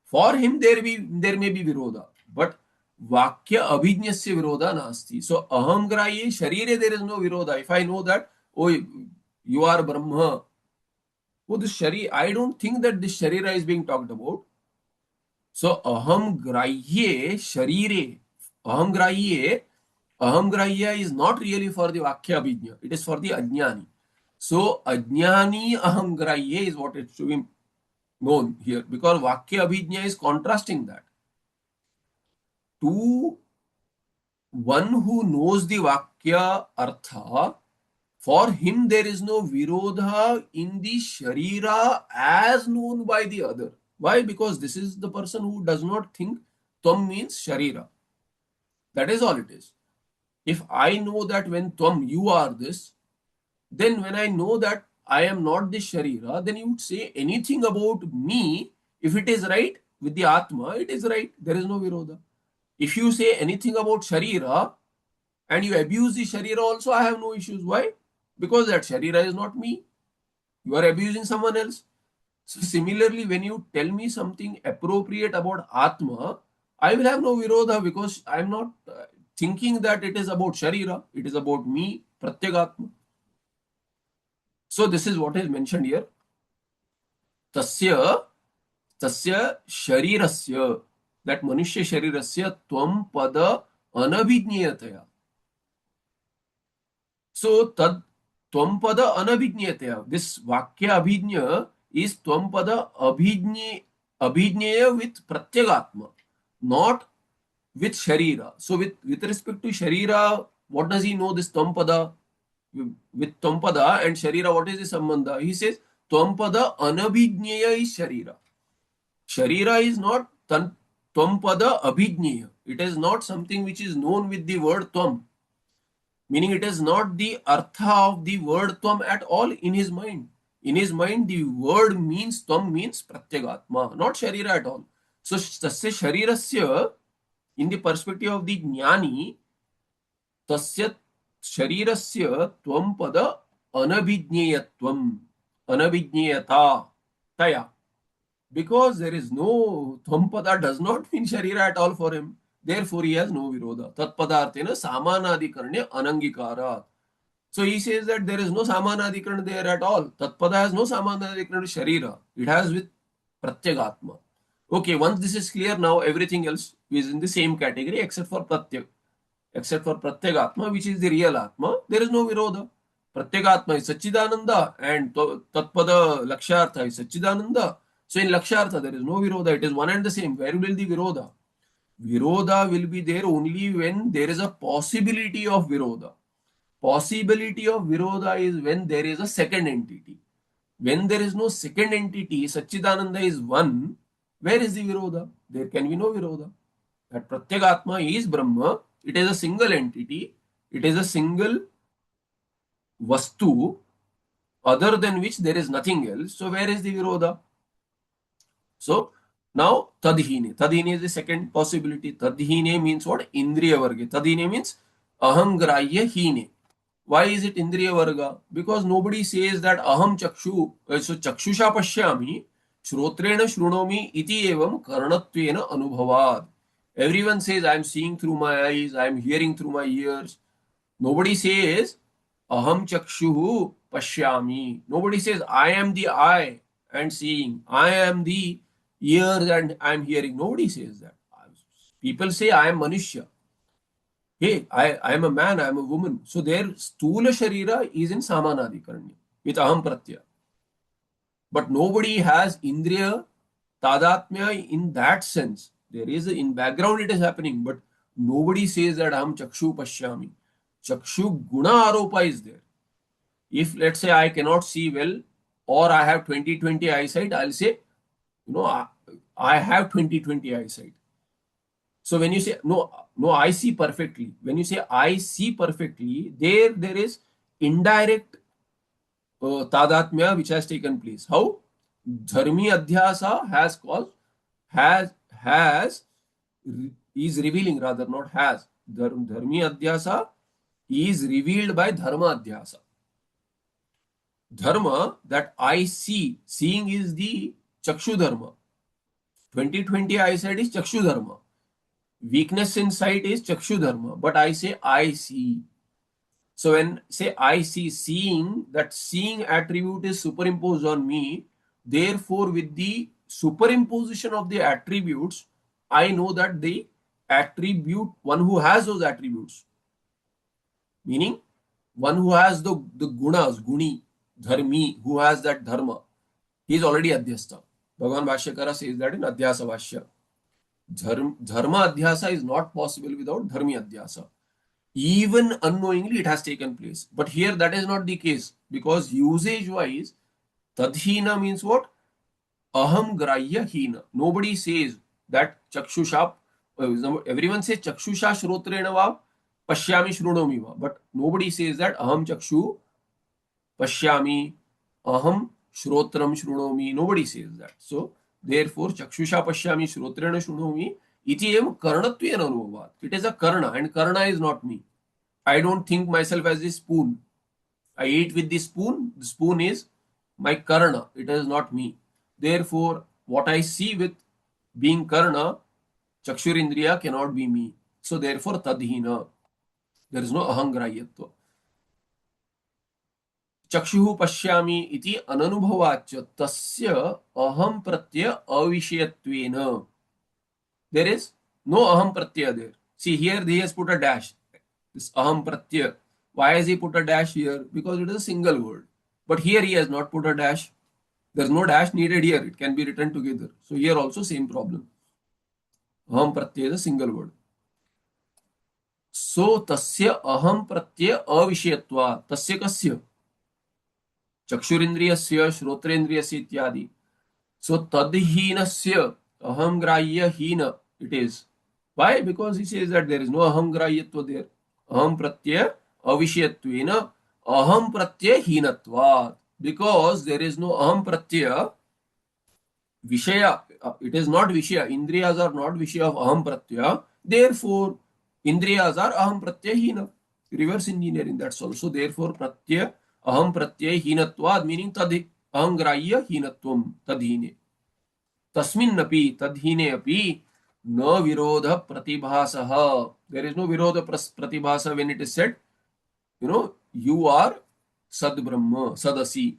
A: for him there may be virodha. But vakya abhijnasya virodha nasti. So aham grahye sharire there is no virodha. If I know that, oh, you are Brahma, oh, this shari, I don't think that this sharira is being talked about. So aham grahye sharire, aham grahya is not really for the vakya abhijna. It is for the ajnani. So ajnani aham grahye is what is to be known here, because vakya abhijna is contrasting that. To one who knows the vakya artha, for him there is no virodha in the sharira as known by the other. Why? Because this is the person who does not think tvam means sharira. That is all it is. If I know that when tvam, you are this, then when I know that I am not this sharira, then you would say anything about me, if it is right with the atma, it is right. There is no virodha. If you say anything about sharira and you abuse the sharira also, I have no issues. Why? Because that sharira is not me. You are abusing someone else. So similarly, when you tell me something appropriate about atma, I will have no virodha because I am not thinking that it is about sharira. It is about me, pratyagatma. So this is what is mentioned here. Tasya sharirasya, that manushya sharirasya tvam pada anabhijnayataya. So tad tvam pada anabhijnayataya. This vakya abhijna is tvam pada abhijnaya with pratyagatma, not with sharira. So with respect to sharira, what does he know this tvam pada? With tvam and sharira, what is the sambandha? He says tvam pada anabhijnaya is sharira. Sharira is not tvam pada abhijnaya. It is not something which is known with the word tvam. Meaning it is not the artha of the word tvam at all in his mind. In his mind, the word means tvam means pratyagatma, not sharira at all. So tasya sharirasya, in the perspective of the jnani, tasya sharirasya tvam pada anabhijnayatvam, anabhijnayata taya. Because there is no tvam pada does not mean sharira at all for him. Therefore, he has no virodha. Tat padarthena samanadhikaranya anangikara. So he says that there is no samanadhikarana there at all. Tat pada has no samanadhikarana sharira. It has with pratyagatma. Okay, once this is clear, now everything else is in the same category except for pratyak. Except for pratyagatma, which is the real atma, there is no virodha. Pratyagatma is Sachidananda and Tatpada Lakshartha is Sachidananda. So in Lakshartha, there is no virodha. It is one and the same. Where will the virodha? Virodha will be there only when there is a possibility of Virodha. Possibility of Virodha is when there is a second entity. When there is no second entity, Satchidananda is one, where is the Virodha? There can be no Virodha. That Pratyagatma is Brahma, it is a single entity, it is a single Vastu, other than which there is nothing else. So where is the Virodha? So now Tadhine. Tadhine is the second possibility. Tadhine means what? Indriya Varga. Tadhine means Aham Grahya Hine. Why is it Indriya Varga? Because nobody says that Aham Chakshu, so Chakshusha Pashyami, Shrotrena Shrunomi iti evam Karnatvena Anubhavad. Everyone says I am seeing through my eyes, I am hearing through my ears. Nobody says Aham Chakshuhu Pashyami. Nobody says I am the eye and seeing. I am the ears and I am hearing. Nobody says that. People say I am Manushya. Hey, I am a man, I am a woman. So their Stula Sharira is in Samanadikaranya with Aham Pratyaya. But nobody has Indriya Tadatmya in that sense. There is in background it is happening, but nobody says that Aham Chakshu Pashyami. Chakshu Guna Aropa is there. If let's say I cannot see well or I have 20/20 eyesight, I'll say, I have 20/20 eyesight. So when you say no, I see perfectly. When you say I see perfectly, there is indirect tadatmya which has taken place. How? Dharmi adhyasa has caused has is revealing, rather not has. Dharmi adhyasa is revealed by dharma adhyasa. Dharma that I see, seeing is the chakshu dharma. 20/20 eyesight is chakshu dharma. Weakness in sight is chakshu dharma, but I say I see. So when say I see, seeing, that seeing attribute is superimposed on me. Therefore, with the superimposition of the attributes, I know that the attribute, one who has those attributes, meaning one who has the gunas, guni, dharmi, who has that dharma, he is already adhyasta. Bhagavan Bhashyakara says that in Adhyasa Bhashya. Dharma adhyasa is not possible without dharmi adhyasa. Even unknowingly it has taken place. But here that is not the case, because usage wise, tadhina means what? Aham grahya hina. Nobody says that chakshusha, everyone says chakshusha shrotrena va pashyami shrunomi va, but nobody says that aham chakshu pashyami, aham shrotram shrunomi. Nobody says that. So therefore chakshusha pashyami shrotrena shrunomi iti evam karnatvena anubhavat. It is a karna, and karna is not me. I don't think myself as a spoon. I eat with the spoon. The spoon is my karna. It is not me. Therefore, what I see with being karna, chakshurindriya cannot be me. So therefore, tadhina. There is no ahangrahyatva. Chakshuhu pashyami iti ananubhavacha tasya aham pratyaya avishyatvena. There is no aham pratyaya there. See, here he has put a dash. This aham pratyaya. Why has he put a dash here? Because it is a single word. But here he has not put a dash. There is no dash needed here. It can be written together. So here also same problem. Aham pratyaya is a single word. So tasya aham pratyaya avishayatva. Tasya kasya? Chakshurindriyasya, shrotrendriyasya ityadi. So tadhinasya aham grahya hina it is. Why? Because he says that there is no aham grahyatva there. Aham pratyaya avishyatvena aham pratyaya hinatvat. Because there is no aham pratyaya, vishaya, it is not vishaya. Indriyas are not vishaya of aham pratyaya. Therefore, indriyas are aham pratyaya hina. Reverse engineering, that's also. Therefore, pratyaya aham pratyaya hinatvat, meaning tadhi aham grahya hinatvam tadhine. Tasminnapi tadhine api no virodha pratibhasaha. There is no virodha pratibhasa when it is said, you are sad brahma, sadasi.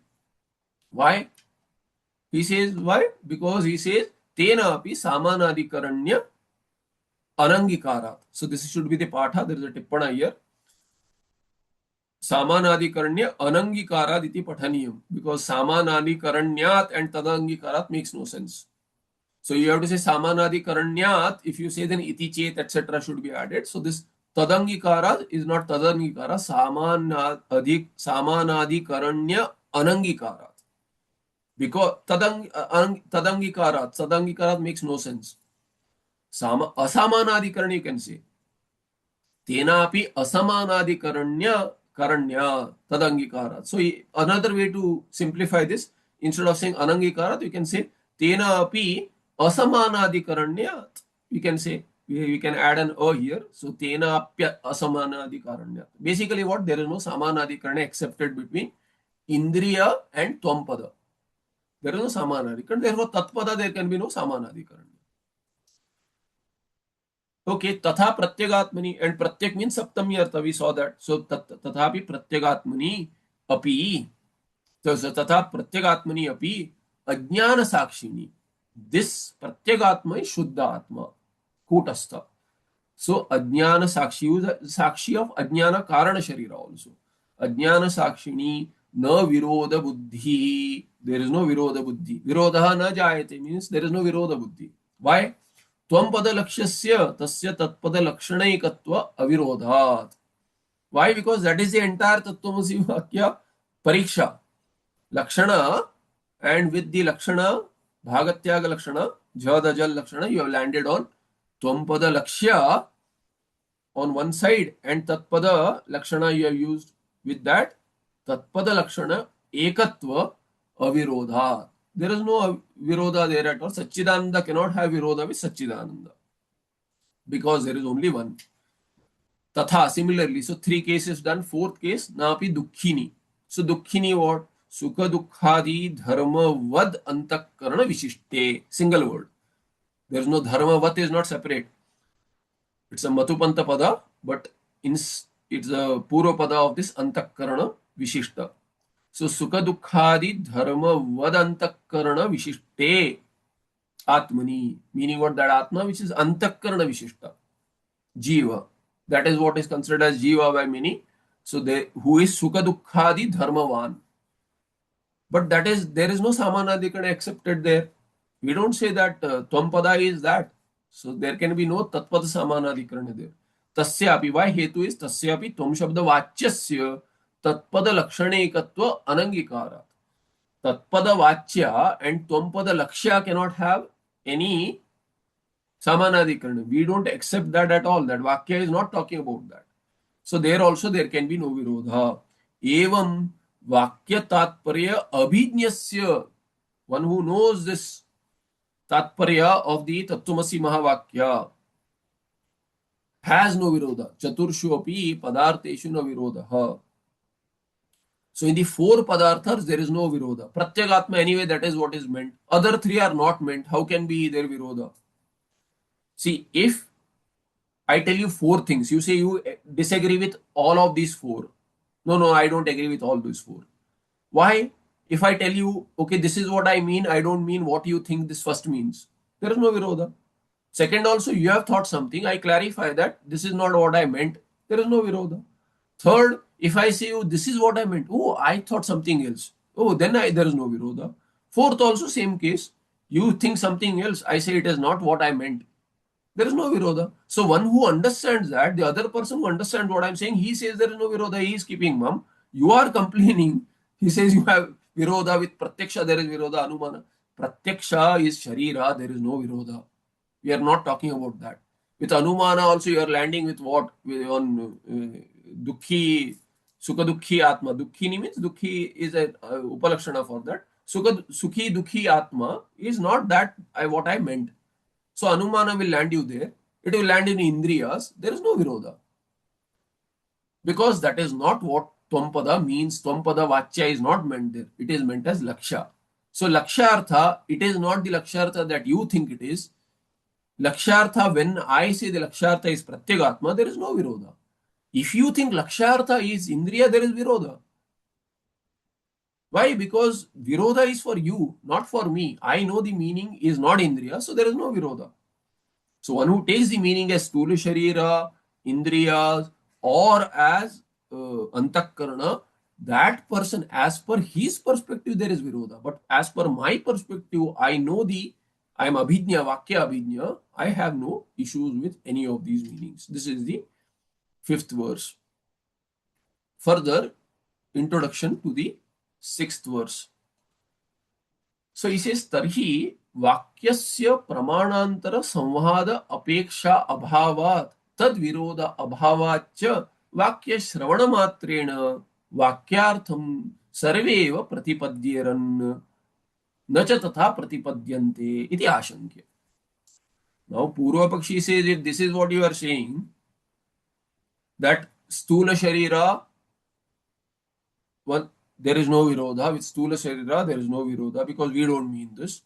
A: Why? He says, why? Because he says, tena api samanadikaranya anangikarat. So this should be the patha. There is a tippana here. Samanadikaranya anangikarat iti pathaniyam. Because samanadikaranyat and tadangikarat makes no sense. So you have to say samanadikaranyat. If you say then iti chet, etc. should be added. So this tadangikara is not tadangikara, samanadikaranya anangikara. Because tadangikarat makes no sense. Asamanadikaranya you can say. Tenapi asamanadikaranya karanya tadangikarat. So another way to simplify this, instead of saying anangikarat, you can say tenapi asamanadikaranya. You can say, we can add an a here. So tenapya asamanadikaranya. Basically what? There is no samanadikaranya accepted between indriya and twampada. There is no samanadikaranya. Therefore tatpada there can be no samanadikaranya. Okay, tatha pratyagatmani, and pratyak means saptami artha. We saw that. So tathapi pratyagatmani api. So tatha pratyagatmani api ajnana sakshini. This pratyagatma is shuddha atma, kutastha. So ajnana sakshi is sakshi of ajnana karana sharira also. Ajnana sakshini na viroda buddhi. There is no viroda buddhi. Virodha na jayate means there is no viroda buddhi. Why? त्वं पदलक्ष्यस्य तस्य तत्पदलक्षणैकत्व अविरोधात्. Why? Because that is the entire Tattvamasi Vakya Pariksha. Lakshana, and with the Lakshana, Bhagatyaga Lakshana, Jhadajal Lakshana, you have landed on Tvam Pada Lakshya on one side, and Tatpada Lakshana you have used with that. Tatpada Lakshana Ekatva Avirodha. There is no Virodha there at all. Satchidananda cannot have Virodha with Satchidananda, because there is only one. Tatha, similarly, so three cases done. Fourth case, Napi Dukkhini. So Dukkhini what? Sukha Dukkhadi Dharma Vad Antakarana Vishishte. Single word. There is no Dharma. Vat is not separate. It's a Matupanta Pada, but it's a Purva Pada of this Antakarana Vishishta. So Sukha Dukkhadi Dharma Vad Antakarana Vishishte Atmani. Meaning what? That Atma which is Antakarana Vishishta. Jiva. That is what is considered as Jiva by many. So who is Sukha Dukkhadi Dharmavan. But that is, there is no Samanadikarana accepted there. We don't say that Twampada is that. So there can be no Tatpada Samanadikarana there. Tasyapi. Why Hetu is Tasyapi Tvam Shabda Vachyasya Tatpada Lakshanekatva Anangikara. Tatpada Vachya and Twampada Lakshya cannot have any Samanadikarana. We don't accept that at all. That Vakya is not talking about that. So there also there can be no Virodha. Evam Vakya Tatparya Abhijnasya. One who knows this Tatparya of the Tattvamasi Mahavakya has no Virodha. Chaturshu api padarteshu na Virodha. So in the four padarthas there is no Virodha. Pratyagatma anyway, that is what is meant. Other three are not meant. How can be there Virodha? See, if I tell you four things, you say you disagree with all of these four. No, I don't agree with all these four. Why? If I tell you, okay, this is what I mean, I don't mean what you think this first means. There is no Virodha. Second, also, you have thought something, I clarify that this is not what I meant. There is no Virodha. Third, if I say, oh, this is what I meant. Oh, I thought something else. Oh, then there is no Virodha. Fourth, also, same case. You think something else. I say it is not what I meant. There is no Virodha. So one who understands that, the other person who understands what I'm saying, he says there is no Virodha, he is keeping mum. You are complaining. He says you have Virodha with Pratyaksha, there is Virodha, Anumana. Pratyaksha is Sharira, there is no Virodha. We are not talking about that. With Anumana also you are landing with what? On Dukhi, Sukha Dukhi Atma. Dukkhini means Dukhi is a Upalakshana for that. Sukhi Dukhi Atma is not that what I meant. So Anumana will land you there. It will land in Indriyas. There is no Virodha. Because that is not what Twampada means. Twampada Vachya is not meant there. It is meant as Laksha. So Lakshartha, it is not the Lakshartha that you think it is. Lakshartha, when I say the Lakshartha is Pratyagatma, there is no Virodha. If you think Lakshartha is Indriya, there is Virodha. Why? Because Virodha is for you, not for me. I know the meaning is not Indriya, so there is no Virodha. So one who takes the meaning as Stula Sharira, Indriyas, or as Antakarana, that person, as per his perspective, there is Virodha. But as per my perspective, I know the I am Abhijna, Vakya Abhijna. I have no issues with any of these meanings. This is the fifth verse. Further, introduction to the sixth verse. So he says, Tarhi Vakyasya Pramanantara Samvada Apeksha Abhavat Tad Viroda Abhavatcha Vakya Shravana Matrena Vakyartham Sarveva Pratipadyeran Nacha Tatha Pratipadyante Iti Ashankya. Now, Purva Pakshi says, if this is what you are saying, that Stula Sharira, one, there is no Virodha. With Stula Sharira, there is no Virodha because we don't mean this.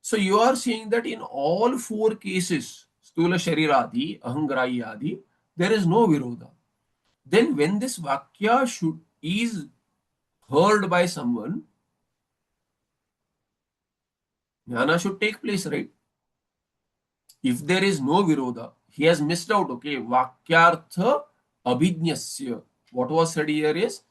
A: So you are saying that in all four cases, Stula Shariradi, Ahangrayadi, there is no Virodha. Then when this Vakya is heard by someone, Jnana should take place, right? If there is no Virodha, he has missed out, okay, Vakyartha Abhijnasya. What was said here is,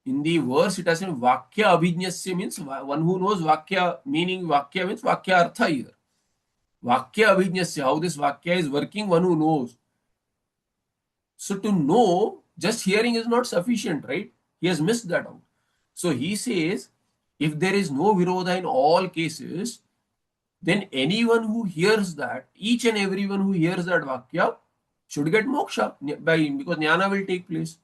A: in the verse it has said Vakya Abhijnasya means one who knows Vakya, meaning Vakya means Vakya Artha here. Vakya Abhijnasya, how this Vakya is working, one who knows. So to know, just hearing is not sufficient, right? He has missed that out. So he says, if there is no Virodha in all cases, then anyone who hears that, each and everyone who hears that Vakya should get moksha, because Jnana will take place.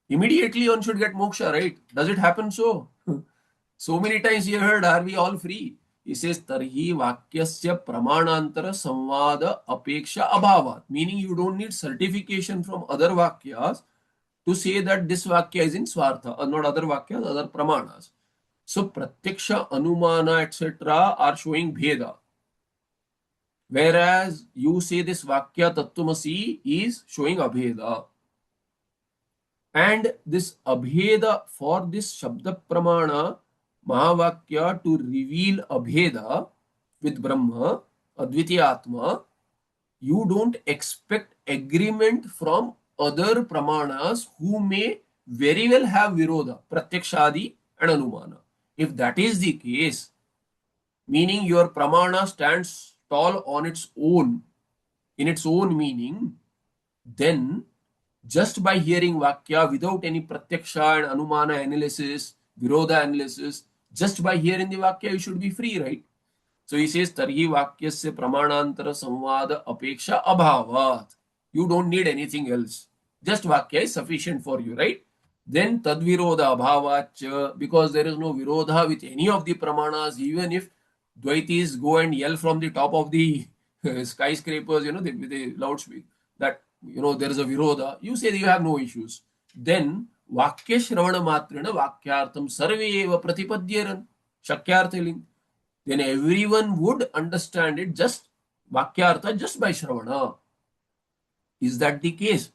A: Immediately one should get moksha, right? Does it happen so? So many times you heard, are we all free? He says, Tarhi Vakyasya Pramanantara Samvada Apeksha Abhavat. Meaning you don't need certification from other Vakyas to say that this Vakya is in Swartha, or not other Vakyas, other Pramanas. So Pratyaksha, Anumana, etc. are showing Bheda. Whereas you say this Vakya Tattvamasi is showing Abheda. And this Abheda, for this Shabda Pramana, Mahavakya to reveal Abheda with Brahma, Advitiya Atma, you don't expect agreement from other Pramanas who may very well have Virodha, Pratyakshadi and Anumana. If that is the case, meaning your Pramana stands tall on its own, in its own meaning, then just by hearing Vakya without any Pratyaksha and Anumana analysis, Virodha analysis, just by hearing the Vakya, you should be free, right? So he says, Tarhi Vakyasya Pramanantara Samvada Apeksha Abhavat. You don't need anything else. Just Vakya is sufficient for you, right? Then Tadvirodha Abhavat, because there is no Virodha with any of the Pramanas, even if Dvaitis go and yell from the top of the skyscrapers, with the loudspeaker, that, there is a Virodha, you say you have no issues. Then Vakya Shravana Matrana Vakyartham Sarveva Pratipadyeran, Shakyarthaling. Then everyone would understand it just Vakyartha just by Shravana. Is that the case?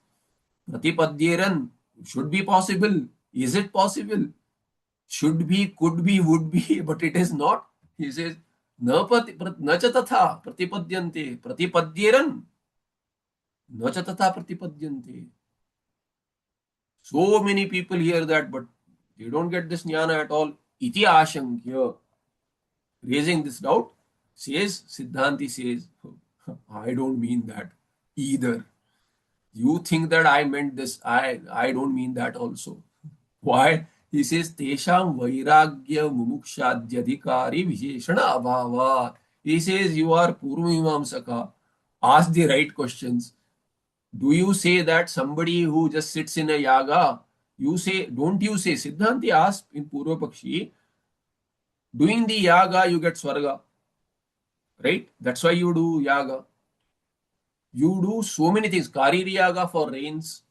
A: Pratipadyeran should be possible. Is it possible? Should be, could be, would be, but it is not. He says, Nacha tatha pratipadyante pratipadyeran. Nacha tatha pratipadyante. So many people hear that, but they don't get this jnana at all. Iti ashankya. Raising this doubt, Siddhanti says, I don't mean that either. You think that I meant this. I don't mean that also. Why? He says, Tesham Vairagya Mumukshadhyadhikari Visheshana Abhava. He says, you are Purvamimamsaka. Ask the right questions. Do you say that somebody who just sits in a yaga, don't you say, Siddhanti asked in Purva Pakshi, doing the yaga, you get swarga, right? That's why you do yaga. You do so many things. Kariri yaga for rains.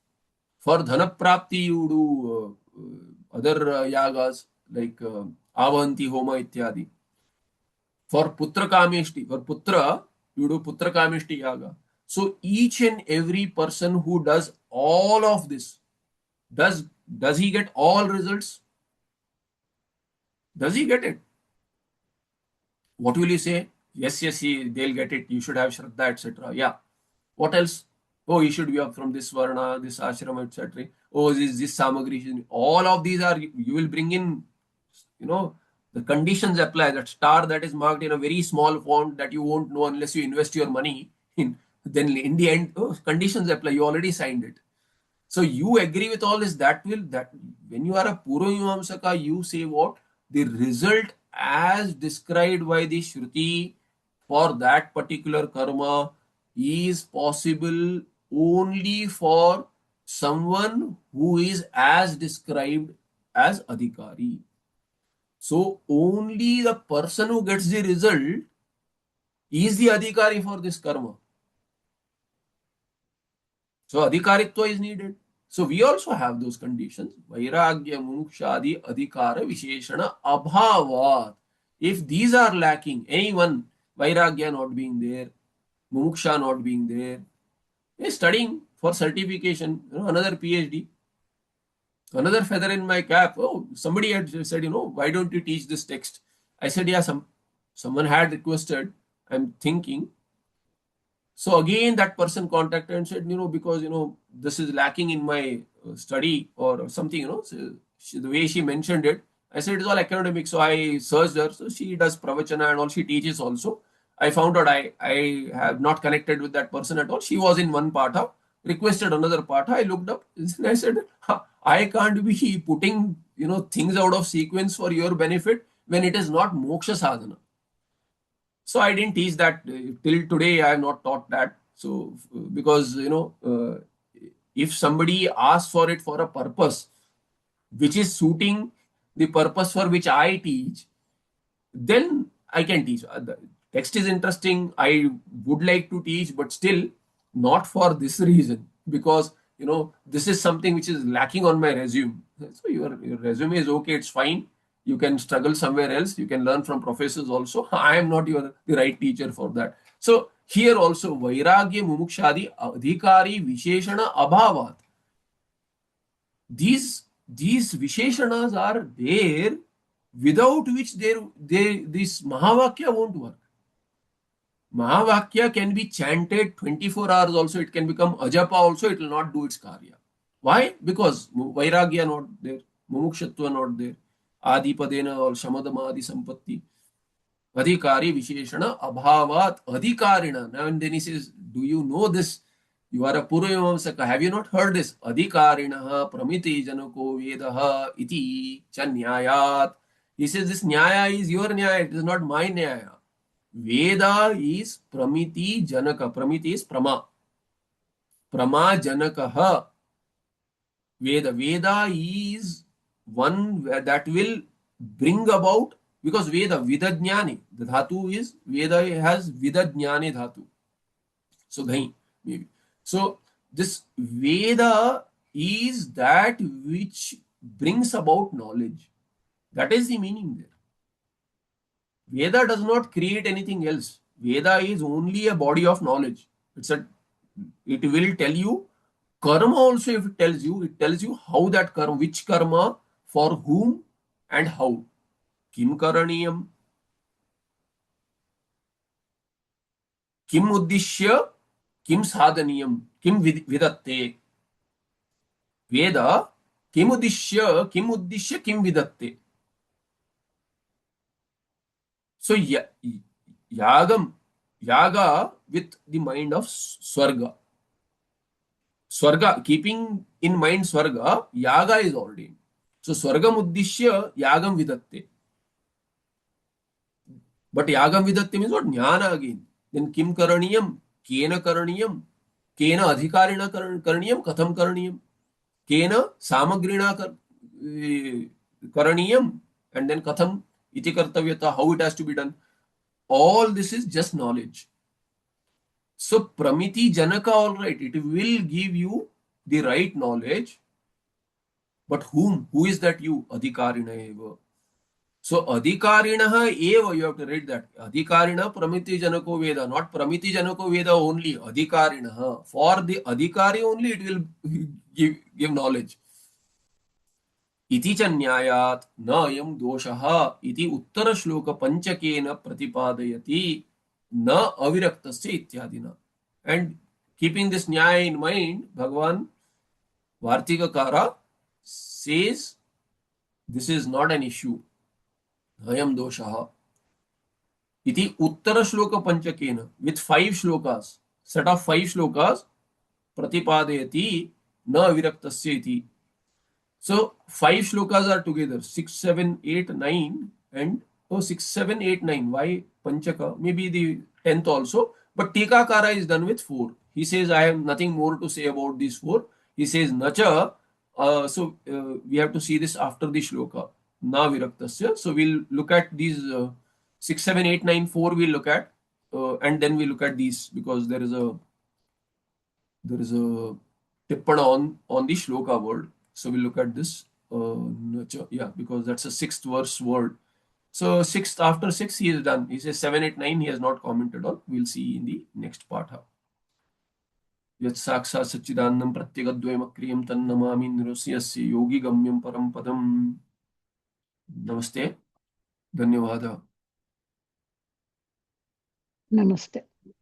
A: For dhanaprapti, you do other yagas like avanti homa ityadi. For putra kameshti, for putra, you do putra kameshti yaga. So each and every person who does all of this, does he get all results? Does he get it? What will you say? Yes, they'll get it. You should have Shraddha, etc. Yeah. What else? Oh, you should be up from this Varna, this Ashram, etc. Oh, this Samagri. All of these are, you will bring in, The conditions apply. That star that is marked in a very small font that you won't know unless you invest your money in, then in the end, oh, conditions apply. You already signed it. So you agree with all this. That when you are a Purvamimamsaka, you say what? The result as described by the Shruti for that particular karma is possible only for someone who is as described as Adhikari. So only the person who gets the result is the Adhikari for this karma. So adhikaritva is needed. So we also have those conditions. Vairagya, mumukshadi, adhikara, visheshana, abhavat. If these are lacking, anyone, vairagya not being there, mumuksha not being there, is studying for certification, another PhD, another feather in my cap. Oh, somebody had said, why don't you teach this text? I said, yeah, someone had requested. I'm thinking. So again, that person contacted and said, because this is lacking in my study or something. So the way she mentioned it, I said it's all academic. So I searched her. So she does pravachana and all. She teaches also. I found out I have not connected with that person at all. She was in one patha, requested another patha. I looked up and I said, I can't be putting things out of sequence for your benefit when it is not moksha sadhana. So I didn't teach that till today. I have not taught that. So because if somebody asks for it for a purpose which is suiting the purpose for which I teach, then I can teach. The text is interesting. I would like to teach, but still not for this reason, because this is something which is lacking on my resume. So your resume is okay, it's fine. You can struggle somewhere else. You can learn from professors also. I am not the right teacher for that. So here also, vairagya mumukshadi adhikari visheshana abhavat. These visheshanas are there, without which this Mahavakya won't work. Mahavakya can be chanted 24 hours also. It can become ajapa also. It will not do its karya. Why? Because vairagya not there, mumukshatva not there, adipadena or shamadama adi sampatti, adhikari visheshana abhavat adhikarina. Now and then he says, do you know this? You are a Purvamimamsaka. Have you not heard this? Adhikarinaha pramiti janako vedaha iti cha nyayat. He says this nyaya is your nyaya. It is not my nyaya. Veda is pramiti janaka. Pramiti is prama. Prama janakaha. Veda is one that will bring about, because Vidajnani, the dhatu is, Veda has Vidajnani dhatu. So, Ghain, maybe. So, this Veda is that which brings about knowledge. That is the meaning there. Veda does not create anything else. Veda is only a body of knowledge. It will tell you karma also. If it tells you how that karma, which karma, for whom and how. Kim karaniyam, kim uddishya, kim sadhaniyam, kim vidatte. Veda, kim uddishya, kim vidatte. So yaga with the mind of swarga. Swarga, keeping in mind swarga, yaga is ordained. So swargam uddishya yagam vidatte. But yagam vidatte means what? Jnana again. Then kim karaniyam, kena karaniyam, kena adhikarina karaniyam, katham karaniyam, kena samagrina karaniyam, and then katham iti kartavyata, how it has to be done. All this is just knowledge. So pramiti janaka, all right, it will give you the right knowledge. But whom? Who is that you? Adhikarina eva. So adhikarinaha eva, you have to read that. Adhikarina pramiti janako veda, not pramiti janako veda only. Adhikarinaha. For the adhikari only it will give knowledge. Iti cha nyayat na ayam doshaha iti uttara shloka panchakena pratipadayati na aviraktasya ityadina. And keeping this nyaya in mind, Bhagavan Vartikakara says this is not an issue. अयं दोषः इति उत्तरश्लोकपञ्चकेन with 5 श्लोकास् set of 5 श्लोकास् प्रतिपादयति न अविरक्तस्य इति. So 5 shlokas are together 6, 7, 8, 9, and oh 6, 7, 8, 9. Why Panchaka? Maybe the 10th also. But Tikakara is done with 4. He says, I have nothing more to say about these 4. He says, Nacha. We have to see this after the shloka. Na viraktasya. So we'll look at these 6, 7, 8, 9, 4 we'll look at. And then we look at these because there is a tippana on the shloka word. So we'll look at this. Yeah, because that's a sixth verse word. So sixth after six he is done. He says 7, 8, 9 he has not commented on. We'll see in the next part how. यत् साक्षात् सच्चिदानन्दं प्रत्यगद्वयमक्रियं तन्नमामि निरस्यस्य योगी गम्यं परम पदम. नमस्ते. धन्यवाद.
B: नमस्ते.